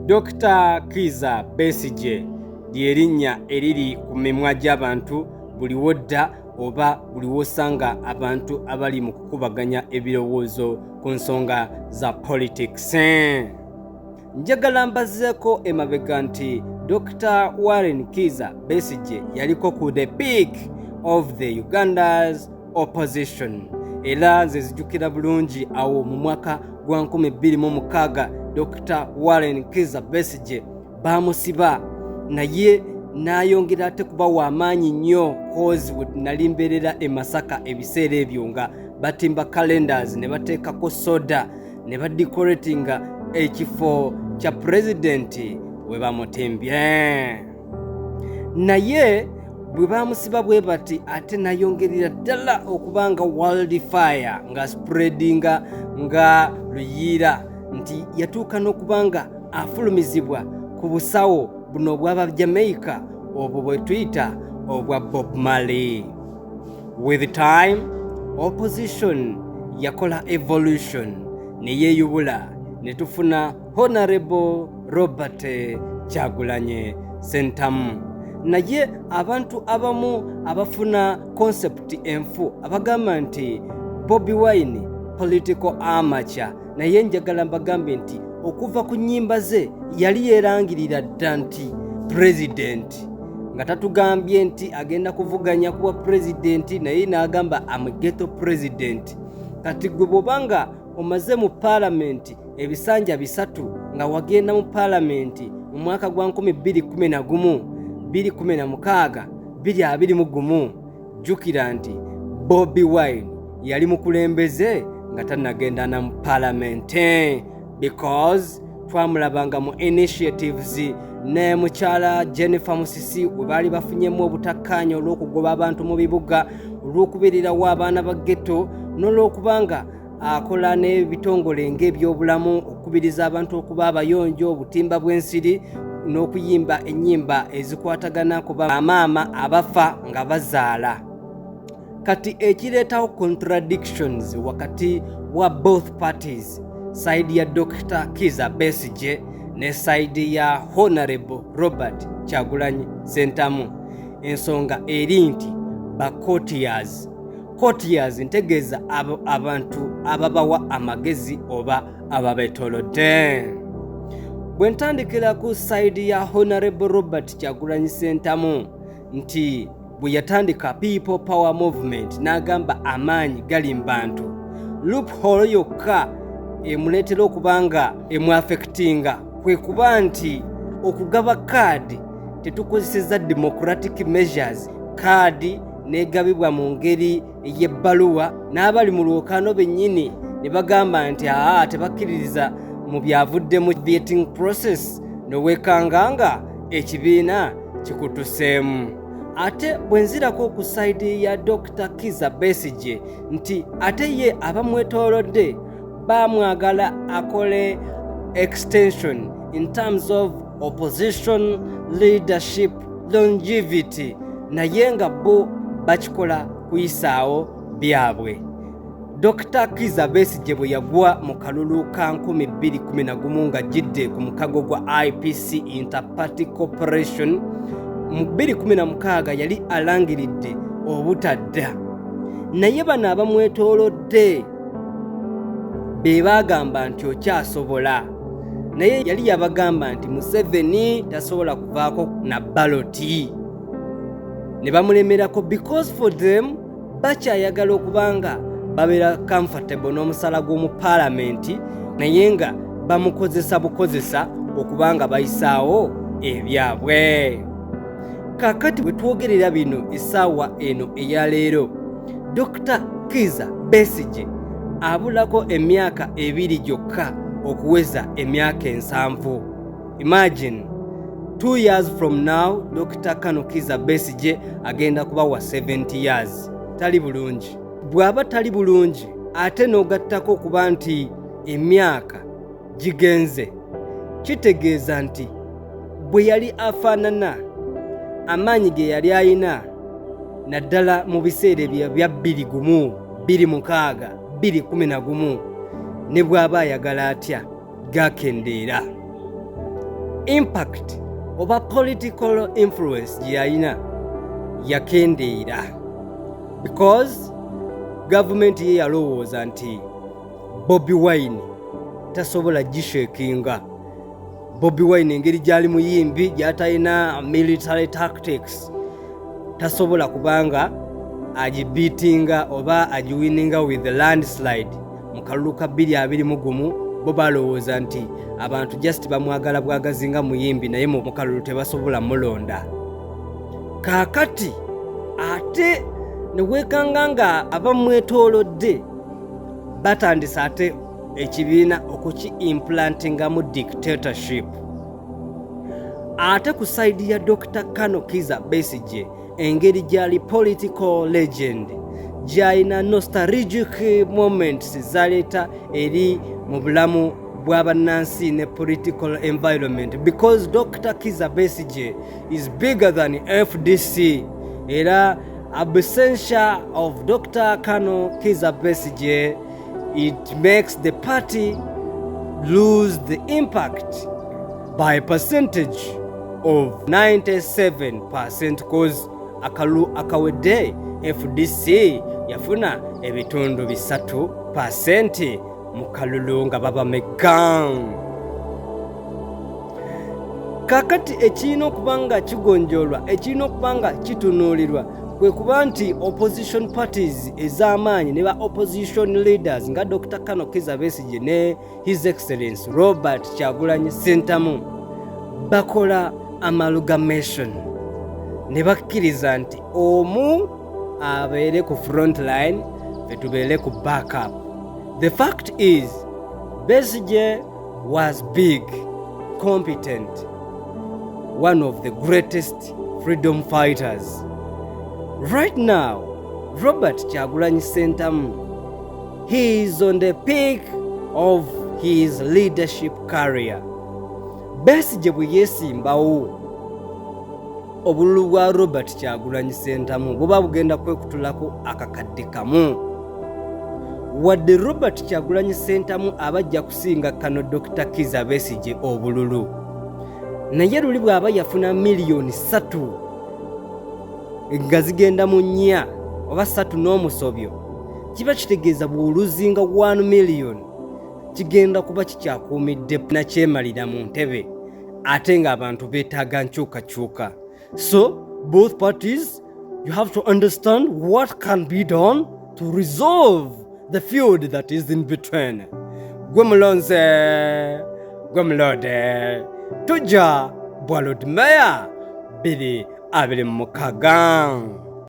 Dr. Kizza Besigye lyerinnya eriri ku mimwa gy'abantu buli wodda oba buli wosanga abantu abali mu kukubaganya ebirowoozo ku nsonga za politics. Njagala mbazeeko emabega nti Dr. Warren Kizza Besigye yaliko ku the peak of the Uganda's opposition. Era nze zijjukira bulungi awo mu mwaka gwa 2006 Dr. Warren Kizza Besigye bamusiba naye n'ayongera ate kuba w'amaanyi nnyo cause nali mbeerera e Masaka ebiseera ebyo nga batimba calendars ne bateekako soda ne badecoratinga ekifo kya pulezidenti we bamutimbye. Naye bwe bamusiba bwe bati ate nayongerera ddala okubanga wildfire nga spreadinga nga luyiira nti yatuuka n'okubanga afulumizibwa ku busawo buno obw'aba Jamaica obwo bwe tuyita obwa Bob Marley. With time, opposition yakola evolution ne yeeyubula ne tufuna Honorable Robert Kyagulanyi Ssentamu. Naye abantu abamu abafuna concept enfu abagamba nti Bobi Wine political amateur, naye njagala mbagambe nti okuva ku nnyimba ze yali yeerangirira dda nti president, nga tatugambye nti agenda kuvuganya kuwa president naye n'agamba amugeto president. Kati gwe bw'obanga omaze mu parliament ebisanja 3 nga wagenda mu parliament mu mwaka gwa 2011 2016 2021, jjukira nti Bobi Wine yali mukulembeze nga tannagenda na mu parliament, because twamulabanga mu initiatives ne mukyala Jennifer Musisi we baali bafunyemu obutakkaanya olw'okugoba abantu mu bibuga, olw'okubeererawo abaana ba ghetto, n'olw'okubanga akola n'ebitongole ng'ebyobulamu okubiriza abantu okuba abayonjo, obutimba bw'ensiri, n'okuyimba ennyimba ezikwatagana ku bamaama abafa nga bazaala. Kati ekireetawo contradictions wakati wa both parties, side ya Dr. Kizza Besigye ne side ya Honorable Robert Kyagulanyi Ssentamu, ensonga eri nti ba courtiers ntegeeza abantu ababawa amagezi oba ababeetolodde. Bwe ntandikira ku side ya Honorable Robert Kyagulanyi Ssentamu nti bwe yatandika People Power Movement n'agamba amaanyi gali mu bantu, loophole yokka emuleetera okubanga emu-affectinga kwe kuba nti okugaba kaadi tetukozeseza democratic measures. Kaadi negabibwa mu ngeri y'ebbaluwa, n'abali mu lwokaano bennyini ne bagamba nti tebakkiririza mu byavudde mu vetting process, nowekanganga ekibiina kikutuseemu. Ate bwe nzirako ku side ya Dr. Kizza Besigye nti ate ye abamwetoolodde bamwagala akole extension in terms of opposition leadership longevity, naye nga bo bakikola kuyisaawo byabwe. Dr. Kizza Besigye bwe yagwa mu kalulu ka 2011 nga jidde ku mukago gwa IPC Interparty Corporation, mu 2016 yali alangiridde obutadda, naye bano abamwetoolodde be bagamba nti okyasobola, naye yali yabagamba nti Museveni tasobola kuvaako na baloti, ne bamulemerako because for them bakyayagala okubanga babeera comfortable n'omusala gw'omu parliament, naye nga bamukozesa bukozesa okubanga bayisaawo ebyabwe. Kakati bwe twogerera bino essaawa eno eya leero, Dr. Kizza Besigye abulako emyaka 2 gyokka okuweza emyaka 7. Imagine 2 years from now Dr. Kizza Besigye agenda kuba wa 70 years. Tali bulungi. Bw'aba tali bulungi ate n'ogattako okuba nti emyaka gigenze, kitegeeza nti bwe yali afaanana, amaanyi ge yali ayina naddala mu biseera bya 2016 2011 ne bw'aba ayagala atya gakendeera. impact oba political influence gye yalina yakendeera, because gavumenti ye yalowooza nti Bobi Wine tasobola gishekinga. Bobi Wine engeri gyali muyimbi gyatalina military tactics, tasobola kubanga agibeatinga oba agiwininga with the landslide. Mu kalulu ka 2021 bo balowooza nti abantu just bamwagala bwagazi nga muyimbi, naye mu kalulu tebasobola mulonda. Kaakati ate ne weekanga nga abamwetoolodde batandisa ate ekibiina okuki-implantinga mu dictatorship. Ate ku side ya Dr. Kizza Besigye engeri gyali political legend, gyalina nostalgic moments zaleeta eri mu bulamu bw'abannansi ne political environment, because Dr. Kizza Besigye is bigger than FDC. Era absence of Dr. Kizza Besigye, it makes the party lose the impact by a percentage of 97%, cause akalu akawedde FDC yafuna ebitundu 3% mu kalulu nga baba megang. Kakati ekirina okubanga kigonjolwa, ekirina okubanga kitunuulirwa, kwe kuba nti opposition parties ez'amaanyi ne ba opposition leaders nga Dr. Kizza Besigye ne His Excellency Robert Kyagulanyi Ssentamu bakola amalgamation ne bakkiriza nti omu abeere ku front line, fetubeere ku backup. The fact is, Besigye was big, competent, one of the greatest freedom fighters. Right now, Robert Kyagulanyi Ssentamu, he is on the peak of his leadership career. Besigye bwe yeesimbawo, obululu bwa Robert Kyagulanyi Ssentamu buba bugenda kwekutulako akakadde kamu. Wadde Robert Kyagulanyi Ssentamu abajja kusinga kano Dr. Kizza Besigye obululu, naye luli bw'aba yafuna miliyoni 3 nga zigenda mu 4 oba 3 n'omusobyo, kiba kitegeeza bw'oluzinga 1 million kigenda kuba kikyakuumidde na kyemalira mu ntebe, ate ng'abantu beetaaga nkyukakyuka. So both parties, you have to understand what can be done to resolve the feud that is in between. Gwe mulonze, gwe mulode, tujja bwa Lord Mayor 2026.